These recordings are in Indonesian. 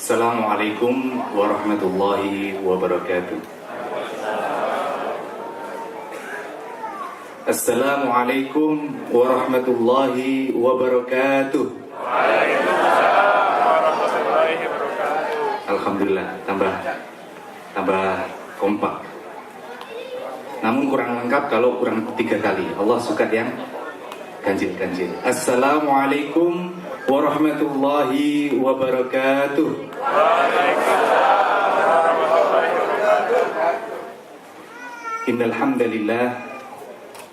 Assalamualaikum warahmatullahi wabarakatuh. Assalamualaikum warahmatullahi wabarakatuh. Waalaikumsalam warahmatullahi wabarakatuh. Alhamdulillah, tambah kompak. Namun kurang lengkap kalau kurang 3 kali. Allah suka yang ganjil-ganjil. Assalamualaikum warahmatullahi wabarakatuh. Waalaikumsalam warahmatullahi wabarakatuh. Innal hamdalillah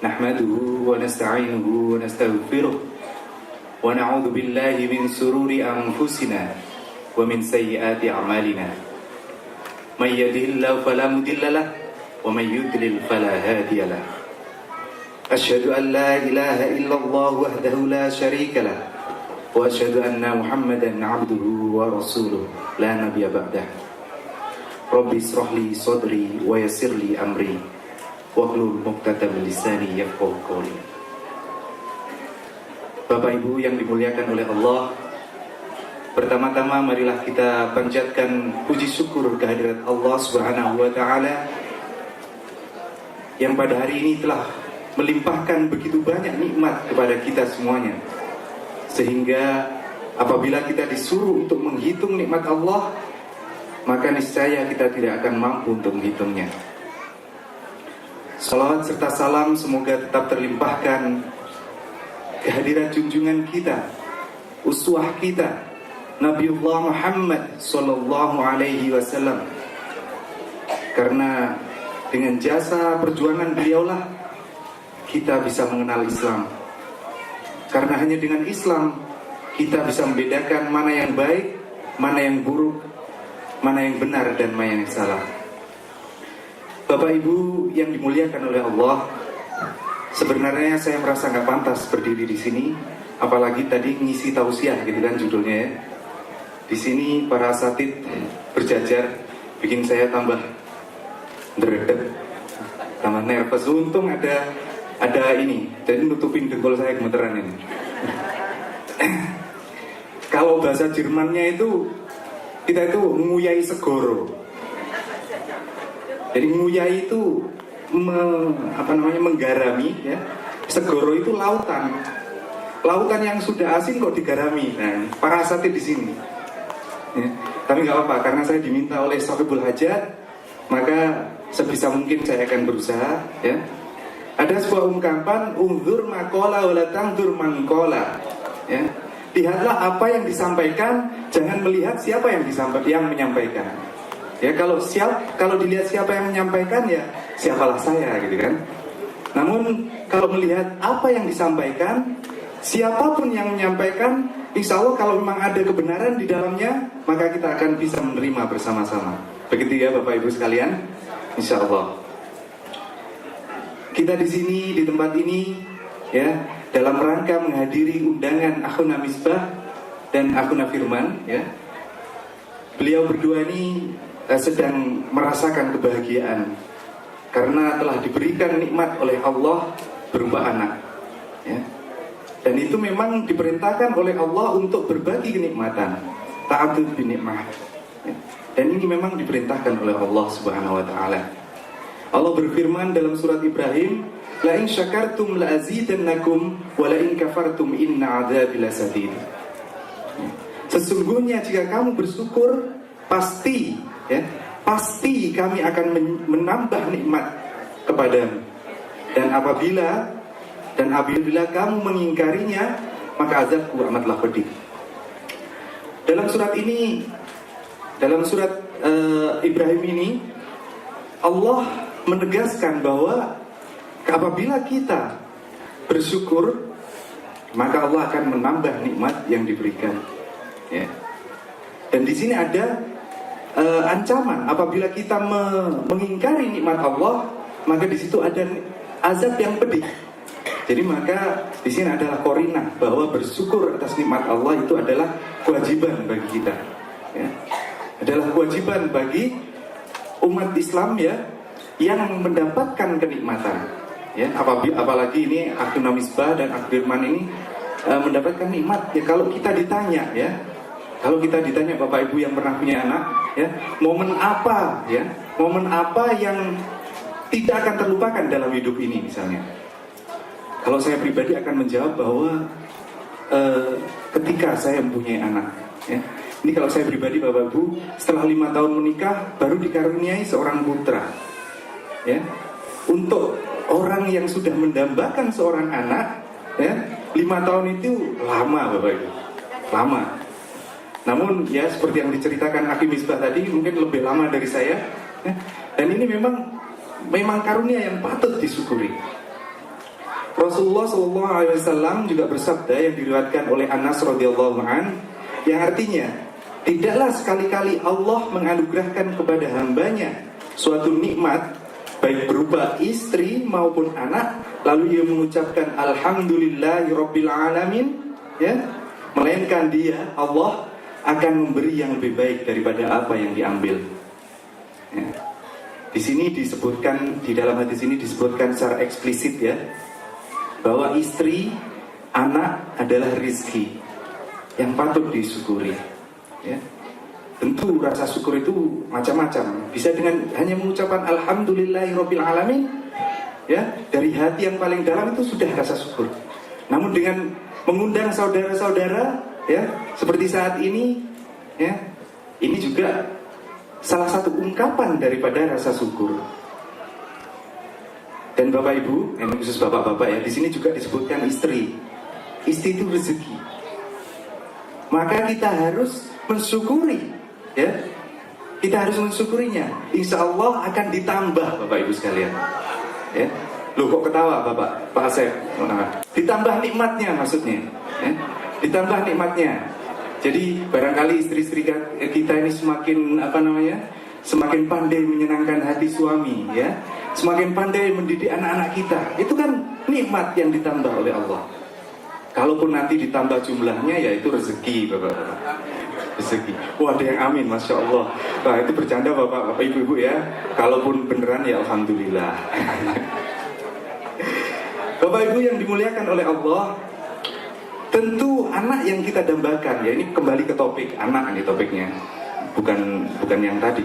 nahmaduhu wa nasta'inuhu wa nastaghfiruh wa na'udzu billahi min sururi anfusina wa min sayyiati a'malina. May yahdihillahu fala mudilla lahu wa may yudlil fala hadiya lahu. Asyhadu an la ilaha illallah wahdahu la syarika lahu wa asyhadu anna Muhammadan 'abduhu wa rasuluh la nabiyya ba'dah. Rabbi ishrah li sadri wa yassir li amri wahlul 'uqdatam min lisani yafqahu qawli. Bapak Ibu yang dimuliakan oleh Allah, pertama-tama marilah kita panjatkan puji syukur kehadirat Allah Subhanahu wa taala yang pada hari ini telah melimpahkan begitu banyak nikmat kepada kita semuanya. Sehingga apabila kita disuruh untuk menghitung nikmat Allah, maka niscaya kita tidak akan mampu untuk menghitungnya. Salawat serta salam semoga tetap terlimpahkan kehadiran junjungan kita, uswah kita, Nabiullah Muhammad sallallahu alaihi wasallam. Karena dengan jasa perjuangan beliaulah kita bisa mengenal Islam. Karena hanya dengan Islam kita bisa membedakan mana yang baik, mana yang buruk, mana yang benar dan mana yang salah. Bapak Ibu yang dimuliakan oleh Allah, sebenarnya saya merasa nggak pantas berdiri di sini, apalagi tadi ngisi tausiah gitu kan judulnya ya. Di sini para asatid berjajar, bikin saya tambah dredeg, tambah nervous. Untung ada ini, jadi nutupin dengkul saya gemeteran ini. Kalau bahasa Jermannya itu kita itu nguyai segoro. Jadi nguyai itu menggarami ya. Segoro itu lautan. Lautan yang sudah asin kok digarami. Nah, para asatid di sini. Ya. Tapi nggak apa-apa karena saya diminta oleh Sahibul Hajat, maka sebisa mungkin saya akan berusaha ya. Ada sebuah ungkapan unzur maqala wa la tanzur man qala. Ya. Lihatlah apa yang disampaikan, jangan melihat siapa yang menyampaikan. Ya, kalau dilihat siapa yang menyampaikan ya siapalah saya gitu kan. Namun kalau melihat apa yang disampaikan, siapapun yang menyampaikan, insya Allah kalau memang ada kebenaran di dalamnya, maka kita akan bisa menerima bersama-sama. Begitu ya Bapak Ibu sekalian, insya Allah. Kita di sini di tempat ini ya dalam rangka menghadiri undangan Akhuna Misbah dan Akhuna Firman ya. Beliau berdua ini sedang merasakan kebahagiaan karena telah diberikan nikmat oleh Allah berupa anak ya. Dan itu memang diperintahkan oleh Allah untuk berbagi kenikmatan, ta'addud bin nikmah ya. Dan ini memang diperintahkan oleh Allah Subhanahu wa taala. Allah berfirman dalam surat Ibrahim, la in syakartum la azidannakum wa la in kafartum inna adzabi lasadid. Sesungguhnya jika kamu bersyukur pasti kami akan menambah nikmat kepadamu. Dan apabila kamu mengingkarinya, maka azabku amatlah pedih. Dalam surat Ibrahim ini, Allah menegaskan bahwa apabila kita bersyukur, maka Allah akan menambah nikmat yang diberikan. Ya. Dan di sini ada ancaman apabila kita mengingkari nikmat Allah, maka di situ ada azab yang pedih. Jadi maka di sini adalah qarinah bahwa bersyukur atas nikmat Allah itu adalah kewajiban bagi kita. Ya. Adalah kewajiban bagi umat Islam ya yang mendapatkan kenikmatan. Ya, apalagi ini Akhuna Misbah dan Akhir Firman ini mendapatkan nikmat. Ya kalau kita ditanya ya, Kalau kita ditanya Bapak Ibu yang pernah punya anak, ya, momen apa yang tidak akan terlupakan dalam hidup ini misalnya? Kalau saya pribadi akan menjawab bahwa ketika saya mempunyai anak, ya. Ini kalau saya pribadi Bapak Ibu, setelah 5 tahun menikah baru dikaruniai seorang putra, ya. Untuk orang yang sudah mendambakan seorang anak, ya, 5 tahun itu lama Bapak Ibu, lama. Namun ya seperti yang diceritakan Akhi Misbah tadi, mungkin lebih lama dari saya, ya. Dan ini memang karunia yang patut disyukuri. Rasulullah SAW juga bersabda yang diriwayatkan oleh Anas radhiyallahu an, yang artinya tidaklah sekali-kali Allah menganugerahkan kepada hambanya suatu nikmat, baik berupa istri maupun anak, lalu ia mengucapkan alhamdulillahirabbil alamin, ya, melainkan dia, Allah, akan memberi yang lebih baik daripada apa yang diambil, ya. Di sini disebutkan, di dalam hadis ini disebutkan secara eksplisit, ya, bahwa istri, anak adalah rizki yang patut disyukuri, ya. Tentu rasa syukur itu macam-macam. Bisa dengan hanya mengucapkan alhamdulillahirabbil alamin, ya, dari hati yang paling dalam itu sudah rasa syukur. Namun dengan mengundang saudara-saudara, ya, seperti saat ini, ya, ini juga salah satu ungkapan daripada rasa syukur. Dan Bapak Ibu, yang khusus bapak-bapak, ya, di sini juga disebutkan istri. Istri itu rezeki. Maka kita harus mensyukuri, ya. Kita harus mensyukurinya. Insya Allah akan ditambah Bapak Ibu sekalian, ya. Loh kok ketawa Bapak, Pak Asep? Ditambah nikmatnya maksudnya, ya. Ditambah nikmatnya. Jadi barangkali istri-istri kita ini semakin semakin pandai menyenangkan hati suami, ya, semakin pandai mendidik anak-anak kita. Itu kan nikmat yang ditambah oleh Allah. Kalaupun nanti ditambah jumlahnya, ya itu rezeki Bapak-bapak. Rezeki. Wah, ada yang amin, Masya Allah. Wah, itu bercanda Bapak, Ibu-ibu, ya. Kalaupun beneran, ya Alhamdulillah. Bapak Ibu yang dimuliakan oleh Allah, tentu anak yang kita dambakan, ya, ini kembali ke topik anak, ini topiknya, bukan yang tadi.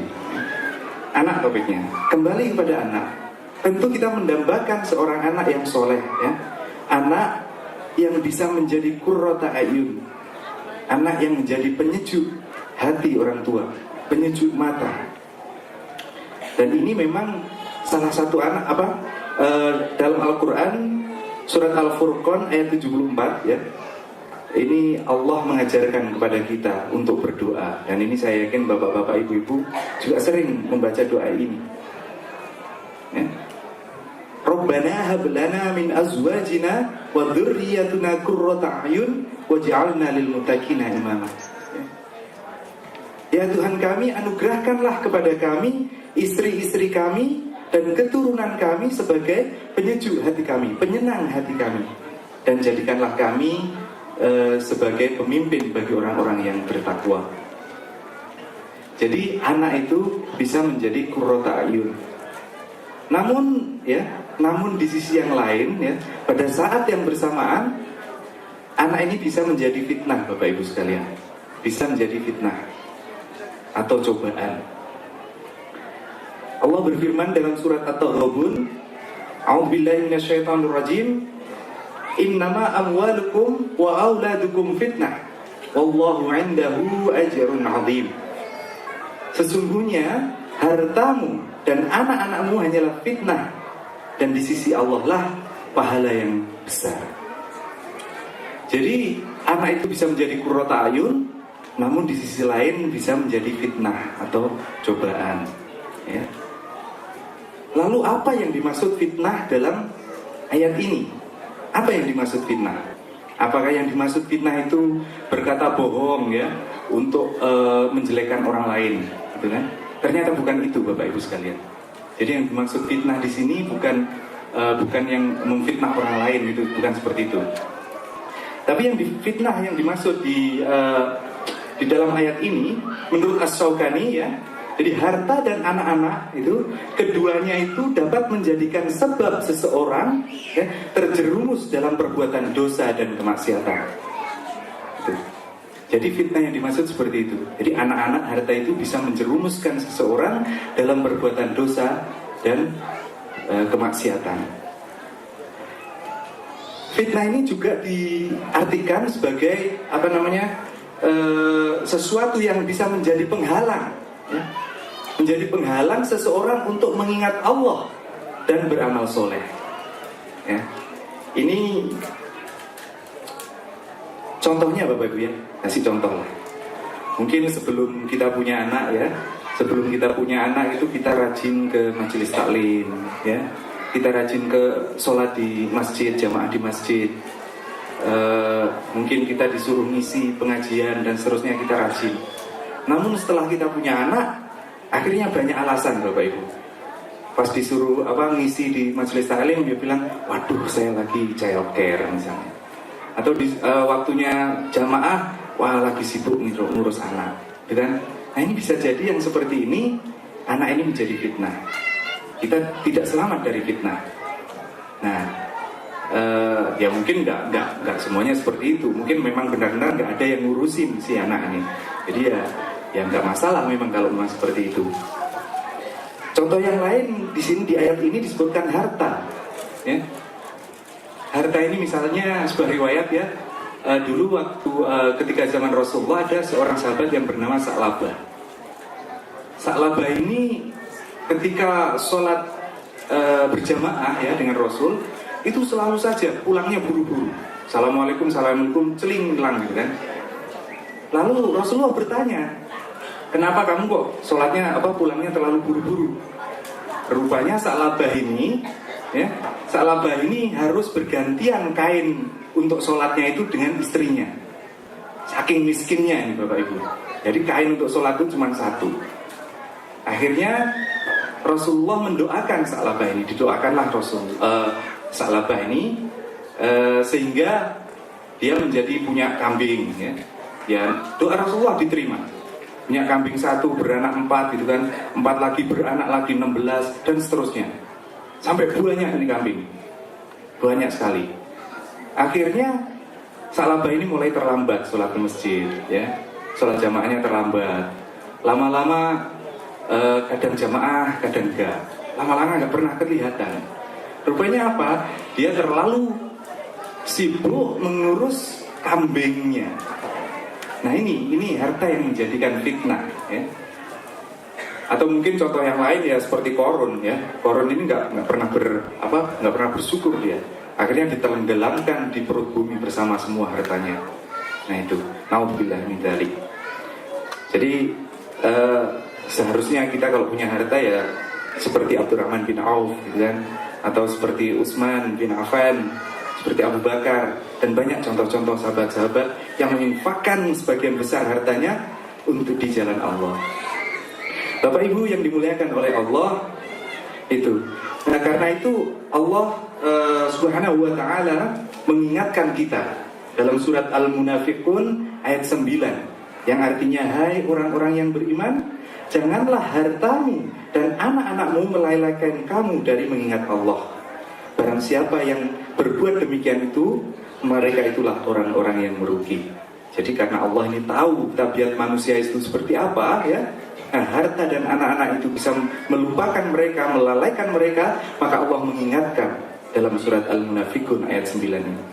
Anak topiknya, kembali kepada anak. Tentu kita mendambakan seorang anak yang soleh, ya, anak yang bisa menjadi qurrata ayun, anak yang menjadi penyejuk hati orang tua, penyejuk mata. Dan ini memang salah satu anak dalam Al-Quran surat Al-Furqan ayat 74, ya. Ini Allah mengajarkan kepada kita untuk berdoa. Dan ini saya yakin bapak-bapak, ibu-ibu juga sering membaca doa ini, ya. Rabbana hab lana min azwajina wa dzurriyyatina qurrata a'yun waj'alna lil muttaqina imama. Ya Tuhan kami, anugerahkanlah kepada kami istri-istri kami dan keturunan kami sebagai penyejuk hati kami, penyenang hati kami, dan jadikanlah kami sebagai pemimpin bagi orang-orang yang bertakwa. Jadi anak itu bisa menjadi qurrata a'yun. Namun di sisi yang lain, ya, pada saat yang bersamaan anak ini bisa menjadi fitnah Bapak Ibu sekalian. Bisa menjadi fitnah atau cobaan. Allah berfirman dalam surat At-Taghabun, A'udzubillahi minasyaitonir rajim, innama amwalukum wa auladukum fitnah wallahu 'indahu ajrun 'adzim. Sesungguhnya hartamu dan anak-anakmu hanyalah fitnah, dan di sisi Allah lah pahala yang besar. Jadi anak itu bisa menjadi qurrata ayun, namun di sisi lain bisa menjadi fitnah atau cobaan, ya. Lalu apa yang dimaksud fitnah dalam ayat ini? Apa yang dimaksud fitnah? Apakah yang dimaksud fitnah itu berkata bohong, ya, untuk menjelekkan orang lain, gitu kan? Ternyata bukan itu Bapak Ibu sekalian. Jadi yang dimaksud fitnah di sini bukan yang memfitnah orang lain, itu bukan seperti itu. Tapi yang fitnah yang dimaksud di dalam ayat ini menurut As-Syaukani, ya, jadi harta dan anak-anak itu keduanya itu dapat menjadikan sebab seseorang, ya, terjerumus dalam perbuatan dosa dan kemaksiatan. Itu. Jadi fitnah yang dimaksud seperti itu. Jadi anak-anak harta itu bisa menjerumuskan seseorang dalam perbuatan dosa dan kemaksiatan. Fitnah ini juga diartikan sebagai sesuatu yang bisa menjadi penghalang, ya. Menjadi penghalang seseorang untuk mengingat Allah dan beramal soleh. Ya. Ini contohnya Bapak Ibu ya, kasih contoh lah. Mungkin sebelum kita punya anak ya, sebelum kita punya anak itu kita rajin ke majelis taklim ya, kita rajin ke sholat di masjid, jamaah di masjid. Mungkin kita disuruh ngisi pengajian dan seterusnya, kita rajin. Namun setelah kita punya anak, akhirnya banyak alasan Bapak Ibu. Pas disuruh ngisi di majelis taklim, dia bilang, waduh saya lagi childcare misalnya. Atau di waktunya jamaah, wah lagi sibuk ngurus anak, gitu kan? Nah ini bisa jadi yang seperti ini, anak ini menjadi fitnah. Kita tidak selamat dari fitnah. Nah, ya mungkin nggak semuanya seperti itu. Mungkin memang benar-benar nggak ada yang ngurusin si anak ini. Jadi ya nggak masalah memang kalau memang seperti itu. Contoh yang lain di sini di ayat ini disebutkan harta, ya. Harta ini misalnya sebuah riwayat ya, dulu waktu ketika zaman Rasulullah ada seorang sahabat yang bernama Sa'labah. Sa'labah ini ketika sholat berjamaah ya dengan Rasul, itu selalu saja pulangnya buru-buru. Assalamualaikum, assalamualaikum, celing hilang gitu kan. Lalu Rasulullah bertanya, kenapa kamu kok sholatnya pulangnya terlalu buru-buru? Rupanya Sa'labah ini ya, Sa'labah ini harus bergantian kain untuk sholatnya itu dengan istrinya. Saking miskinnya ini Bapak Ibu. Jadi kain untuk sholat itu cuma satu. Akhirnya Rasulullah mendoakan Sa'labah ini, didoakanlah Sa'labah ini sehingga dia menjadi punya kambing ya. Ya, doa Rasulullah diterima. Punya kambing satu, beranak 4 gitu kan, 4 lagi beranak lagi 16 dan seterusnya. Sampai banyak ini kambing, banyak sekali. Akhirnya Sa'labah ini mulai terlambat sholat ke masjid, ya, sholat jamaahnya terlambat. Lama-lama kadang jamaah, kadang enggak. Lama-lama nggak pernah kelihatan. Rupanya apa? Dia terlalu sibuk mengurus kambingnya. Nah ini harta yang menjadikan fitnah, ya. Atau mungkin contoh yang lain ya seperti Korun ya. Korun ini nggak pernah bersyukur dia. Akhirnya ditenggelamkan di perut bumi bersama semua hartanya. Nah itu, naudzubillah min dzalik. Jadi seharusnya kita kalau punya harta ya seperti Abdurrahman bin Auf gitu kan, atau seperti Utsman bin Affan, seperti Abu Bakar, dan banyak contoh-contoh sahabat-sahabat yang menginfakkan sebagian besar hartanya untuk di jalan Allah. Bapak Ibu yang dimuliakan oleh Allah itu. Nah karena itu Allah Subhanahu wa ta'ala mengingatkan kita dalam surat Al-Munafiqun ayat 9, yang artinya, hai orang-orang yang beriman, janganlah hartamu dan anak-anakmu melalaikan kamu dari mengingat Allah. Barang siapa yang berbuat demikian itu, mereka itulah orang-orang yang merugi. Jadi karena Allah ini tahu tabiat manusia itu seperti apa ya, nah, harta dan anak-anak itu bisa melupakan mereka, melalaikan mereka, maka Allah mengingatkan dalam surat Al-Munafiqun ayat 9 ini.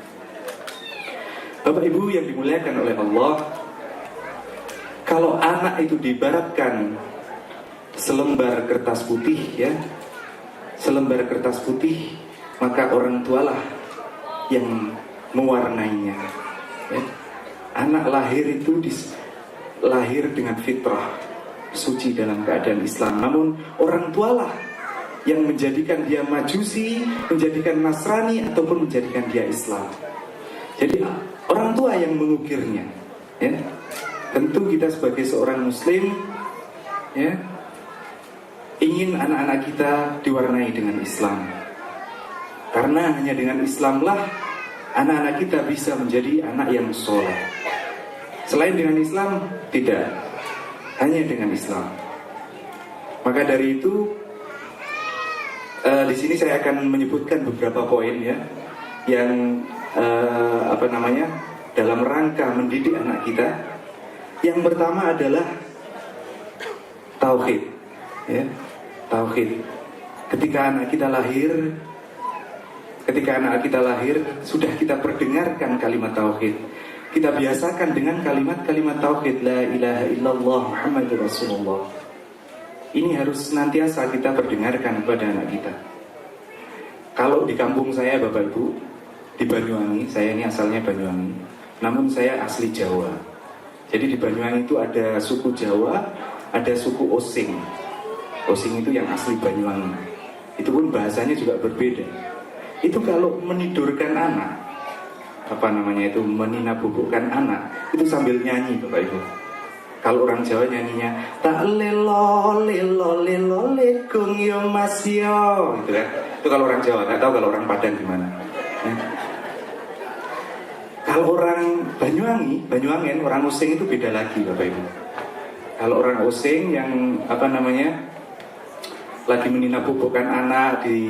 Bapak Ibu yang dimuliakan oleh Allah, kalau anak itu diibaratkan selembar kertas putih ya, selembar kertas putih, maka orang tualah yang mewarnainya ya. Anak lahir itu lahir dengan fitrah suci dalam keadaan Islam, namun orang tualah yang menjadikan dia Majusi, menjadikan Nasrani, ataupun menjadikan dia Islam. Jadi orang tua yang mengukirnya ya. Tentu kita sebagai seorang muslim ya, ingin anak-anak kita diwarnai dengan Islam. Karena hanya dengan Islamlah anak-anak kita bisa menjadi anak yang soleh. Selain dengan Islam, tidak. Hanya dengan Islam. Maka dari itu, di sini saya akan menyebutkan beberapa poin ya, yang dalam rangka mendidik anak kita Yang pertama adalah tauhid, ya, tauhid. Ketika anak kita lahir, sudah kita perdengarkan kalimat tauhid. Kita biasakan dengan kalimat-kalimat tauhid, la ilaha illallah Muhammadur Rasulullah. Ini harus senantiasa kita perdengarkan kepada anak kita. Kalau di kampung saya, Bapak Ibu, di Banyuwangi, saya ini asalnya Banyuwangi, namun saya asli Jawa. Jadi di Banyuwangi itu ada suku Jawa, ada suku Osing. Osing itu yang asli Banyuwangi. Itu pun bahasanya juga berbeda. Itu kalau menidurkan anak, meninabubukkan anak, itu sambil nyanyi, Bapak Ibu. Kalau orang Jawa nyanyinya tak lelo lelo lelo lekung yo mas yo, gitu kan. Itu kalau orang Jawa, nggak tahu kalau orang Padang gimana. Kalau orang Banyuwangi, orang Osing itu beda lagi, Bapak Ibu. Kalau orang Osing yang lagi meninabubukkan anak di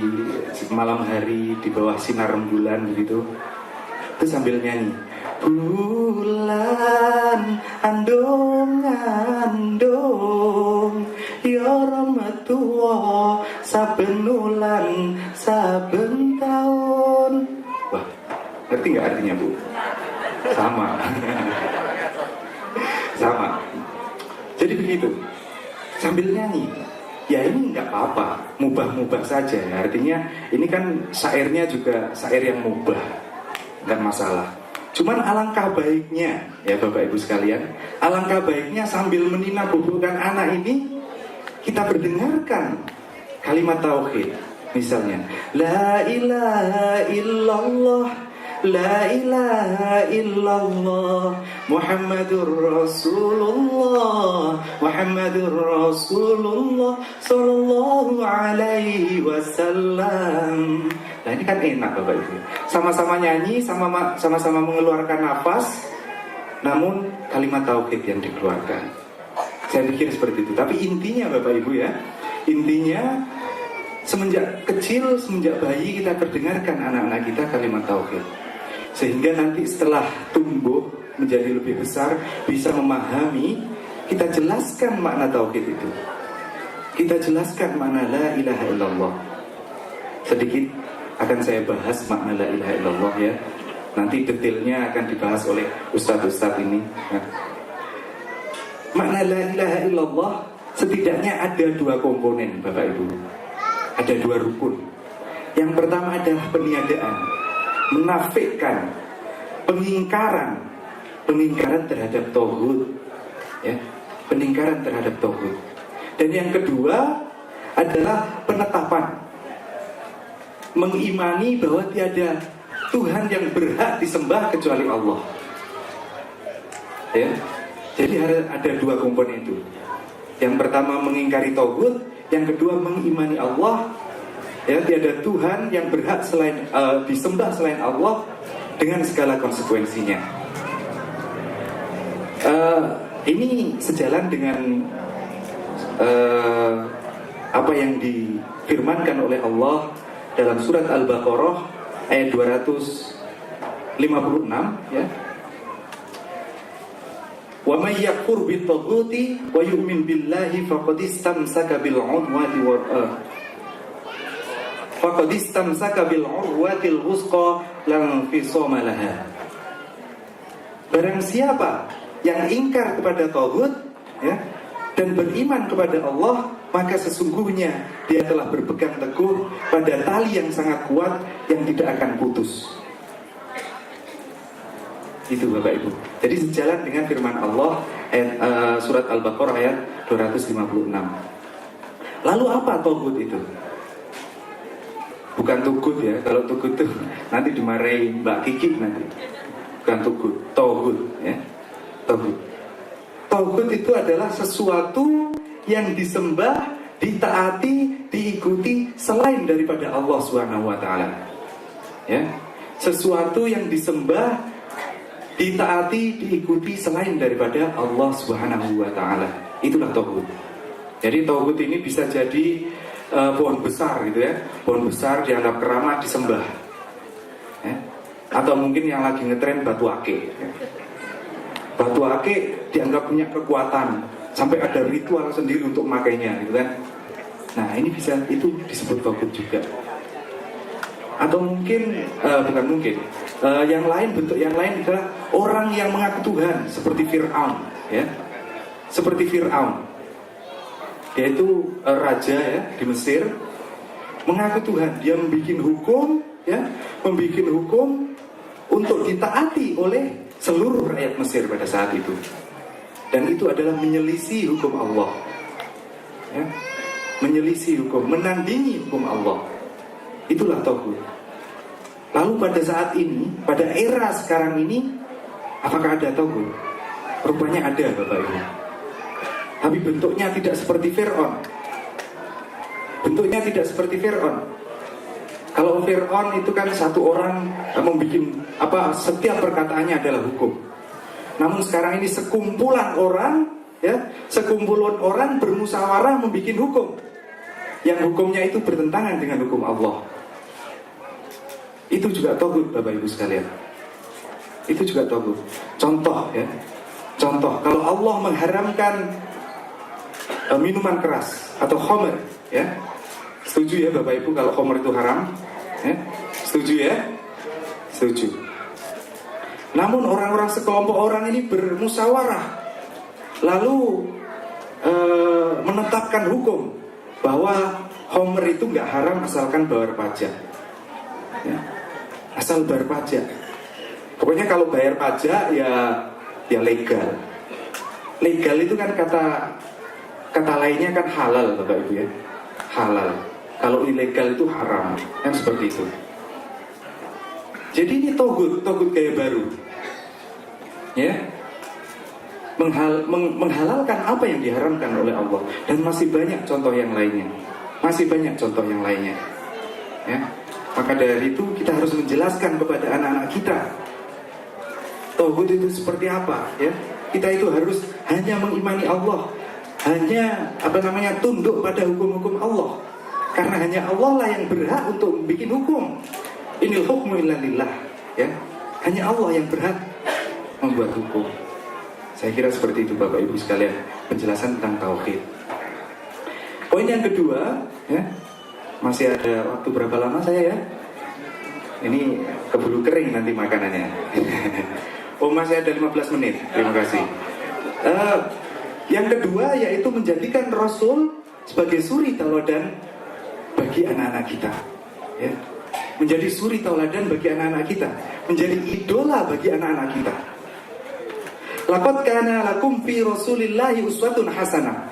malam hari di bawah sinar rembulan begitu, itu sambil nyanyi, bulan andong ya rahmatullah saben ulan saben tahun. Wah, ngerti nggak artinya, Bu? Sama. Sama. Jadi begitu, sambil nyanyi. Ya ini nggak apa-apa, mubah-mubah saja. Artinya ini kan syairnya juga syair yang mubah, nggak masalah. Cuman alangkah baiknya, ya Bapak Ibu sekalian, alangkah baiknya sambil meninabubukkan anak ini, kita berdengarkan kalimat tauhid. Misalnya, la ilaha illallah, la ilaha illallah, Muhammadur Rasulullah, Muhammadur Rasulullah, sallallahu alaihi wasallam. Nah ini kan enak Bapak Ibu. Sama-sama nyanyi, sama-sama mengeluarkan nafas, namun kalimat tauhid yang dikeluarkan. Saya pikir seperti itu. Tapi intinya Bapak Ibu ya, intinya semenjak kecil, semenjak bayi kita perdengarkan anak-anak kita kalimat tauhid. Sehingga nanti setelah tumbuh menjadi lebih besar, bisa memahami, kita jelaskan makna tauhid itu. Kita jelaskan makna la ilaha illallah. Sedikit akan saya bahas makna la ilaha illallah ya. Nanti detailnya akan dibahas oleh ustadz-ustadz ini. Makna la ilaha illallah setidaknya ada dua komponen Bapak Ibu. Ada dua rukun. Yang pertama adalah peniadaan, menafikan, pengingkaran terhadap tauhid, ya, pengingkaran terhadap tauhid. Dan yang kedua adalah penetapan, mengimani bahwa tiada Tuhan yang berhak disembah kecuali Allah. Ya, jadi ada dua komponen itu. Yang pertama mengingkari tauhid, yang kedua mengimani Allah. Ya, tiada Tuhan yang berhak disembah selain Allah dengan segala konsekuensinya. Ini sejalan dengan apa yang difirmankan oleh Allah dalam surat Al-Baqarah ayat 256 ya. Wa may yakfur bit-taghuti wa yu'min billahi faqad istamsaka bil 'urwatil wusqa lan fisama laha. Barang siapa yang ingkar kepada tauhid ya, dan beriman kepada Allah, maka sesungguhnya dia telah berpegang teguh pada tali yang sangat kuat yang tidak akan putus. Itu Bapak Ibu. Jadi sejalan dengan firman Allah ayat, surat Al-Baqarah ayat 256. Lalu apa tauhid itu? Bukan tugut ya. Kalau tugut itu nanti dimarahi Mbak Kiki nanti. Bukan tugut, tauhid ya. Tauhid. Tauhid itu adalah sesuatu yang disembah, ditaati, diikuti selain daripada Allah Subhanahu wa taala. Ya. Sesuatu yang disembah, ditaati, diikuti selain daripada Allah Subhanahu wa taala. Itulah tauhid. Jadi tauhid ini bisa jadi pohon besar gitu ya. Pohon besar dianggap keramat, disembah. Ya. Atau mungkin yang lagi ngetren batu akik. Batu akik dianggap punya kekuatan, sampai ada ritual sendiri untuk memakainya, gitu kan. Nah ini bisa, itu disebut togut juga. Atau mungkin, bukan mungkin, yang lain, bentuk yang lain adalah orang yang mengaku Tuhan, seperti Fir'aun, ya. Seperti Fir'aun, yaitu raja ya di Mesir, mengaku Tuhan. Dia membuat hukum, ya, membuat hukum untuk ditaati oleh seluruh rakyat Mesir pada saat itu. Dan itu adalah menyelisih hukum Allah, ya. Menyelisih hukum, menandingi hukum Allah. Itulah togut. Lalu pada saat ini, pada era sekarang ini, apakah ada togut? Rupanya ada, Bapak Ibu. Tapi bentuknya tidak seperti Fir'aun. Bentuknya tidak seperti Fir'aun. Kalau Fir'aun itu kan satu orang membuat setiap perkataannya adalah hukum. Namun sekarang ini sekumpulan orang, ya, sekumpulan orang bermusyawarah membuat hukum, yang hukumnya itu bertentangan dengan hukum Allah. Itu juga togut, Bapak Ibu sekalian. Itu juga togut. Contoh, ya. Contoh, kalau Allah mengharamkan minuman keras atau khamr, ya. Setuju ya Bapak Ibu kalau khamr itu haram? Ya? Setuju ya? Setuju. Namun orang-orang sekelompok orang ini bermusyawarah, lalu menetapkan hukum bahwa khamr itu nggak haram asalkan bayar pajak, ya. Asal bayar pajak. Pokoknya kalau bayar pajak ya legal. Legal itu kan kata lainnya kan halal, Bapak Ibu ya. Halal. Kalau ilegal itu haram, kan seperti itu. Jadi ini togut gaya baru, ya. Menghalalkan apa yang diharamkan oleh Allah. Dan masih banyak contoh yang lainnya. Masih banyak contoh yang lainnya, ya. Maka dari itu kita harus menjelaskan kepada anak-anak kita togut itu seperti apa, ya. Kita itu harus hanya mengimani Allah, hanya tunduk pada hukum-hukum Allah, karena hanya Allah lah yang berhak untuk bikin hukum. Inil hukmu illa lillah, ya. Hanya Allah yang berhak membuat hukum. Saya kira seperti itu Bapak Ibu sekalian, penjelasan tentang tauhid. Poin yang kedua, ya. Masih ada waktu berapa lama saya ya? Ini keburu kering nanti makanannya. Oh, masih ada 15 menit. Terima kasih. Yang kedua yaitu menjadikan Rasul sebagai suri tauladan bagi anak-anak kita, ya. Menjadi suri tauladan bagi anak-anak kita, menjadi idola bagi anak-anak kita. Laqad kana lakum fi Rasulillahi uswatun hasanah.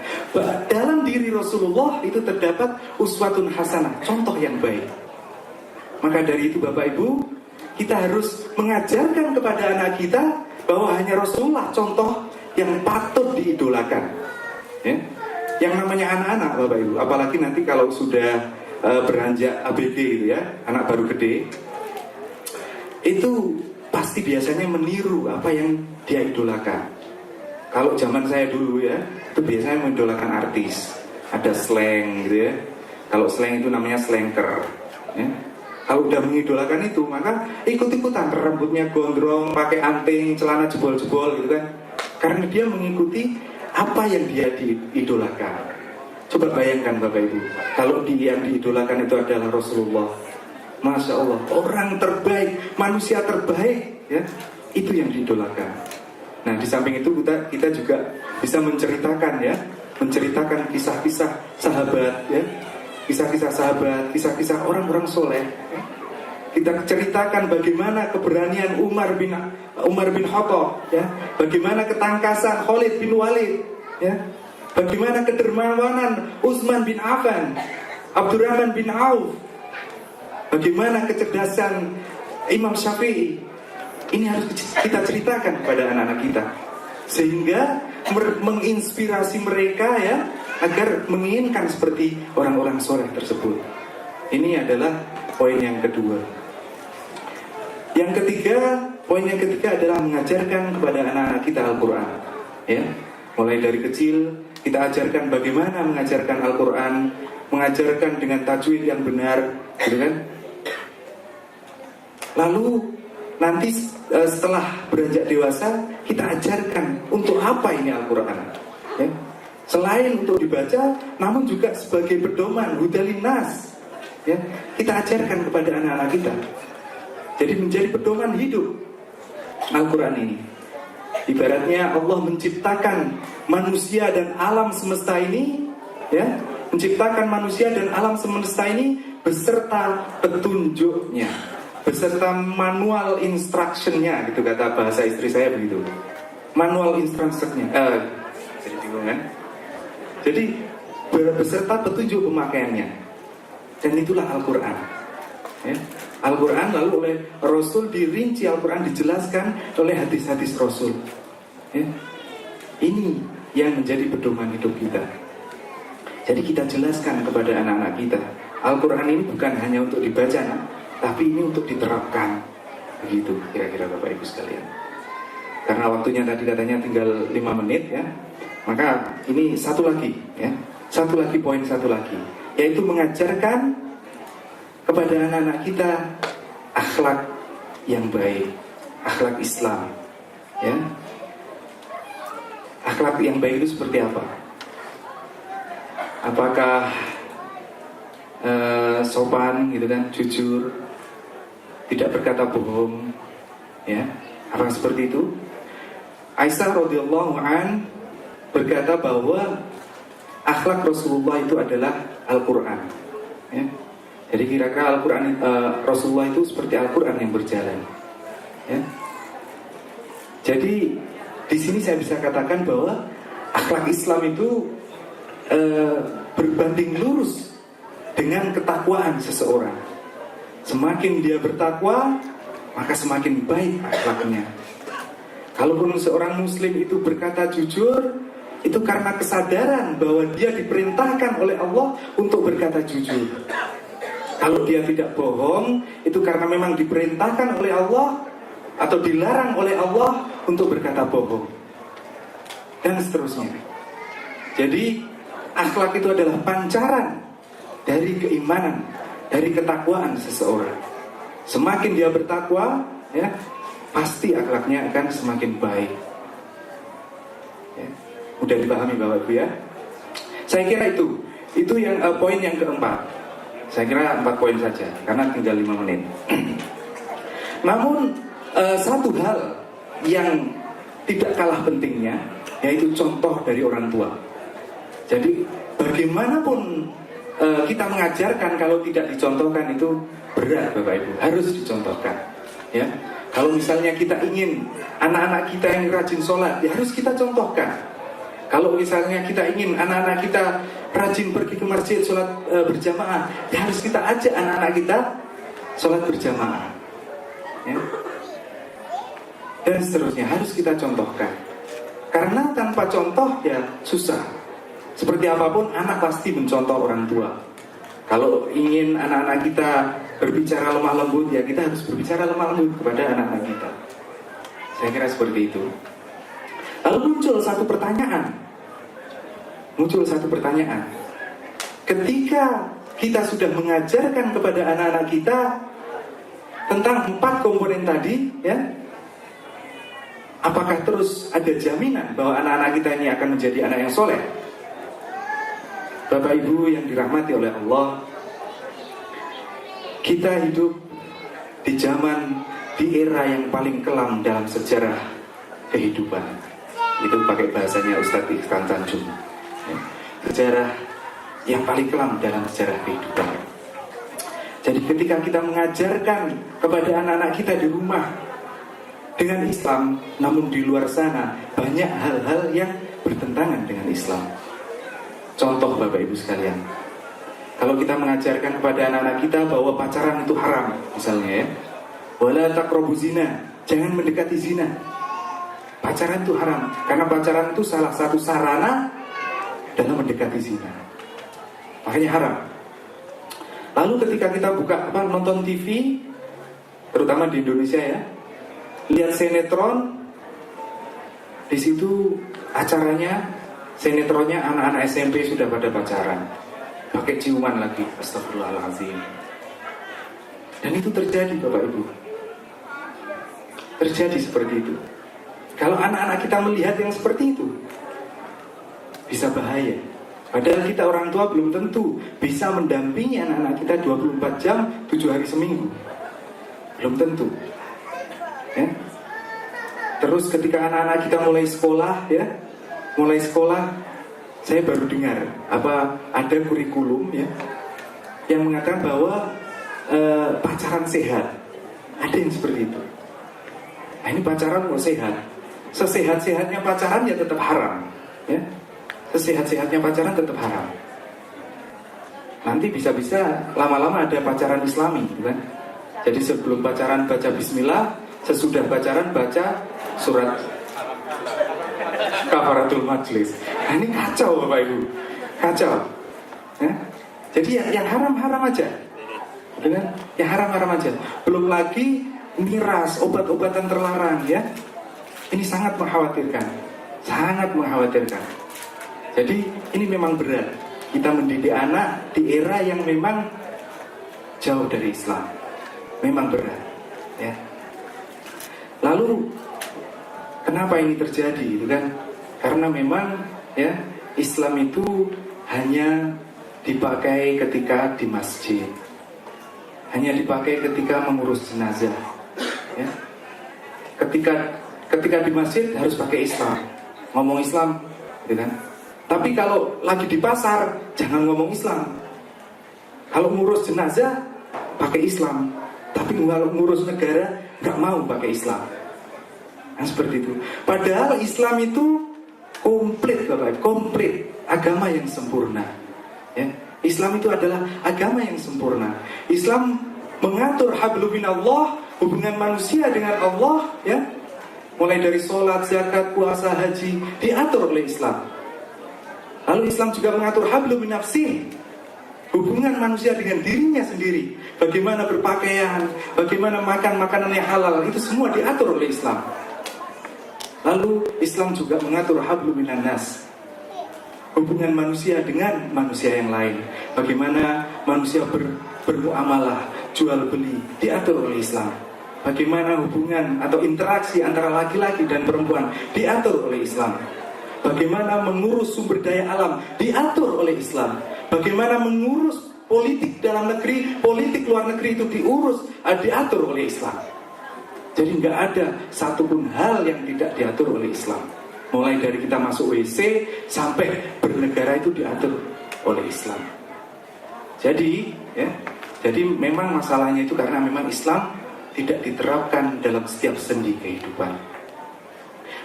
Dalam diri Rasulullah itu terdapat uswatun hasanah, contoh yang baik. Maka dari itu Bapak Ibu, kita harus mengajarkan kepada anak kita bahwa hanya Rasulullah contoh yang patut diidolakan, ya. Yang namanya anak-anak Bapak Ibu, apalagi nanti kalau sudah beranjak ABG gitu ya, anak baru gede, itu pasti biasanya meniru apa yang dia idolakan. Kalau zaman saya dulu ya, itu biasanya mengidolakan artis, ada slang gitu ya. Kalau slang itu namanya slanker, ya. Kalau udah mengidolakan itu, maka ikut-ikutan, rambutnya gondrong, pakai anting, celana jebol-jebol gitu kan. Karena dia mengikuti apa yang dia diidolakan. Coba bayangkan Bapak Ibu, kalau dia yang diidolakan itu adalah Rasulullah, Masya Allah, orang terbaik, manusia terbaik, ya, itu yang diidolakan. Nah di samping itu kita juga bisa menceritakan, ya, menceritakan kisah-kisah sahabat, ya, kisah-kisah sahabat, kisah-kisah orang-orang soleh. Kita ceritakan bagaimana keberanian Umar bin Khattab, ya, bagaimana ketangkasan Khalid bin Walid, ya, bagaimana kedermawanan Utsman bin Affan, Abdurrahman bin Auf, bagaimana kecerdasan Imam Syafi'i. Ini harus kita ceritakan kepada anak-anak kita, sehingga menginspirasi mereka, ya, agar menginginkan seperti orang-orang soleh tersebut. Ini adalah poin yang kedua. Poin yang ketiga adalah mengajarkan kepada anak-anak kita Al-Quran, ya. Mulai dari kecil kita ajarkan bagaimana mengajarkan Al-Quran, mengajarkan dengan tajwid yang benar, gitu kan? Lalu nanti setelah beranjak dewasa kita ajarkan untuk apa ini Al-Quran, ya. Selain untuk dibaca, namun juga sebagai pedoman hudalinas, ya, kita ajarkan kepada anak-anak kita. Jadi menjadi pedoman hidup Al-Quran ini. Ibaratnya Allah menciptakan manusia dan alam semesta ini, ya, menciptakan manusia dan alam semesta ini beserta petunjuknya, beserta manual instructionnya, gitu kata bahasa istri saya begitu. Manual instructionnya, jadi bingung kan? Jadi beserta petunjuk pemakaiannya, dan itulah Al-Quran. Ya. Al-Quran lalu oleh Rasul dirinci, Al-Quran dijelaskan oleh hadis-hadis Rasul. Ya. Ini yang menjadi pedoman hidup kita. Jadi kita jelaskan kepada anak-anak kita, Al-Quran ini bukan hanya untuk dibaca, tapi ini untuk diterapkan. Begitu kira-kira Bapak Ibu sekalian. Karena waktunya tadi katanya tinggal 5 menit, ya. Maka ini satu lagi, ya. Poin satu lagi, yaitu mengajarkan kepada anak-anak kita akhlak yang baik, akhlak Islam, ya. Akhlak yang baik itu seperti apa? Apakah sopan, gitu kan, jujur, tidak berkata bohong, ya? Apakah seperti itu? Aisyah radhiyallahu an berkata bahwa akhlak Rasulullah itu adalah Al-Quran, ya. Jadi kira-kira Al-Quran, Rasulullah itu seperti Al-Quran yang berjalan, ya. Jadi di sini saya bisa katakan bahwa akhlak Islam itu berbanding lurus dengan ketakwaan seseorang. Semakin dia bertakwa, maka semakin baik akhlaknya. Kalaupun seorang Muslim itu berkata jujur, itu karena kesadaran bahwa dia diperintahkan oleh Allah untuk berkata jujur. Kalau dia tidak bohong, itu karena memang diperintahkan oleh Allah atau dilarang oleh Allah untuk berkata bohong, dan seterusnya. Jadi akhlak itu adalah pancaran dari keimanan, dari ketakwaan seseorang. Semakin dia bertakwa, ya, pasti akhlaknya akan semakin baik, ya. Mudah dipahami Bapak Ibu, ya. Saya kira itu yang poin yang keempat. Saya kira 4 poin saja, karena tinggal 5 menit. Namun satu hal yang tidak kalah pentingnya, yaitu contoh dari orang tua. Jadi bagaimanapun kita mengajarkan, kalau tidak dicontohkan itu berat Bapak Ibu, harus dicontohkan, ya. Kalau misalnya kita ingin anak-anak kita yang rajin sholat, ya harus kita contohkan. Kalau misalnya kita ingin anak-anak kita rajin pergi ke masjid sholat berjamaah, ya harus kita ajak anak-anak kita sholat berjamaah, ya. Dan seterusnya harus kita contohkan. Karena tanpa contoh ya susah. Seperti apapun, anak pasti mencontoh orang tua. Kalau ingin anak-anak kita berbicara lemah lembut, ya kita harus berbicara lemah lembut kepada anak-anak kita. Saya kira seperti itu. Lalu muncul satu pertanyaan. Ketika kita sudah mengajarkan kepada anak-anak kita tentang 4 komponen tadi, ya, apakah terus ada jaminan bahwa anak-anak kita ini akan menjadi anak yang soleh? Bapak Ibu yang dirahmati oleh Allah, kita hidup di zaman, di era yang paling kelam dalam sejarah kehidupan. Itu pakai bahasanya Ustadz Ikhsan Tanjung, ya. Sejarah yang paling kelam dalam sejarah kehidupan. Jadi ketika kita mengajarkan kepada anak-anak kita di rumah dengan Islam, namun di luar sana banyak hal-hal yang bertentangan dengan Islam. Contoh Bapak Ibu sekalian, kalau kita mengajarkan kepada anak-anak kita bahwa pacaran itu haram, misalnya, ya, wala taqrabu zina, jangan mendekati zina. Pacaran itu haram, karena pacaran itu salah satu sarana dalam mendekati zina, makanya haram. Lalu ketika kita nonton TV, terutama di Indonesia, ya, lihat sinetron, di situ acaranya, sinetronnya anak-anak SMP sudah pada pacaran, pakai ciuman lagi, astagfirullahaladzim. Dan itu terjadi Bapak Ibu. terjadi seperti itu. Kalau anak-anak kita melihat yang seperti itu, bisa bahaya. Padahal kita orang tua belum tentu bisa mendampingi anak-anak kita 24 jam 7 hari seminggu. Belum tentu ya. Terus ketika anak-anak kita mulai sekolah ya, saya baru dengar ada kurikulum ya yang mengatakan bahwa pacaran sehat. Ada yang seperti itu. Nah, ini pacaran kok sehat? Sesehat-sehatnya pacaran ya tetap haram ya. Sesehat-sehatnya pacaran tetap haram. Nanti bisa-bisa lama-lama ada pacaran islami gitu kan. Jadi sebelum pacaran baca bismillah, sesudah pacaran baca surat kafaratul majlis. Nah, ini kacau Bapak Ibu, kacau ya? Jadi yang haram-haram aja gitu kan? Yang haram-haram aja. Belum lagi miras, obat-obatan terlarang ya. Ini sangat mengkhawatirkan. Sangat mengkhawatirkan. Jadi ini memang berat. Kita mendidik anak di era yang memang jauh dari Islam. Memang berat ya. Lalu kenapa ini terjadi gitu kan? Karena memang ya Islam itu hanya dipakai ketika di masjid. Hanya dipakai ketika mengurus jenazah ya. Ketika di masjid harus pakai Islam. Ngomong Islam gitu kan? Tapi kalau lagi di pasar jangan ngomong Islam. Kalau ngurus jenazah pakai Islam. Tapi kalau ngurus negara nggak mau pakai Islam. Nah, seperti itu. Padahal Islam itu komplit Bapak, komplit, agama yang sempurna. Ya. Islam itu adalah agama yang sempurna. Islam mengatur hablum minallah, hubungan manusia dengan Allah ya. Mulai dari sholat, zakat, puasa, haji diatur oleh Islam. Lalu Islam juga mengatur hablum min nafsih, hubungan manusia dengan dirinya sendiri. Bagaimana berpakaian, bagaimana makan makanan yang halal, itu semua diatur oleh Islam. Lalu Islam juga mengatur hablum minan nas, hubungan manusia dengan manusia yang lain. Bagaimana manusia bermuamalah, jual beli, diatur oleh Islam. Bagaimana hubungan atau interaksi antara laki-laki dan perempuan, diatur oleh Islam. Bagaimana mengurus sumber daya alam, diatur oleh Islam. Bagaimana mengurus politik dalam negeri, politik luar negeri itu diatur oleh Islam. Jadi nggak ada satupun hal yang tidak diatur oleh Islam. Mulai dari kita masuk WC sampai bernegara itu diatur oleh Islam. Jadi memang masalahnya itu karena memang Islam tidak diterapkan dalam setiap sendi kehidupan.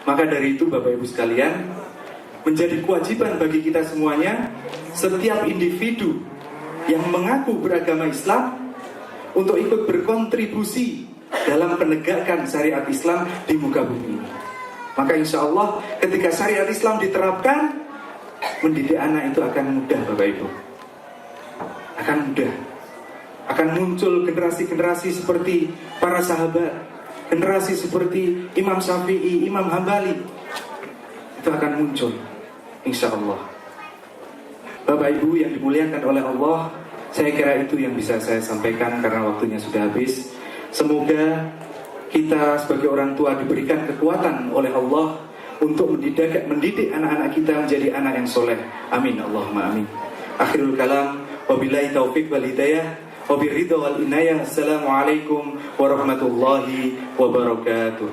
Maka dari itu Bapak Ibu sekalian, menjadi kewajiban bagi kita semuanya, setiap individu yang mengaku beragama Islam untuk ikut berkontribusi dalam penegakan syariat Islam di muka bumi ini. Maka insya Allah ketika syariat Islam diterapkan, mendidik anak itu akan mudah Bapak Ibu. Akan mudah. Akan muncul generasi-generasi seperti para sahabat, generasi seperti Imam Syafi'i, Imam Hambali. Itu akan muncul insya Allah. Bapak Ibu yang dimuliakan oleh Allah, saya kira itu yang bisa saya sampaikan karena waktunya sudah habis. Semoga kita sebagai orang tua diberikan kekuatan oleh Allah untuk mendidik anak-anak kita menjadi anak yang soleh. Amin, Allahumma amin. Akhirul kalam, wabillahi taufiq wal hidayah, wabiridha wal inayah. Assalamualaikum warahmatullahi wabarakatuh.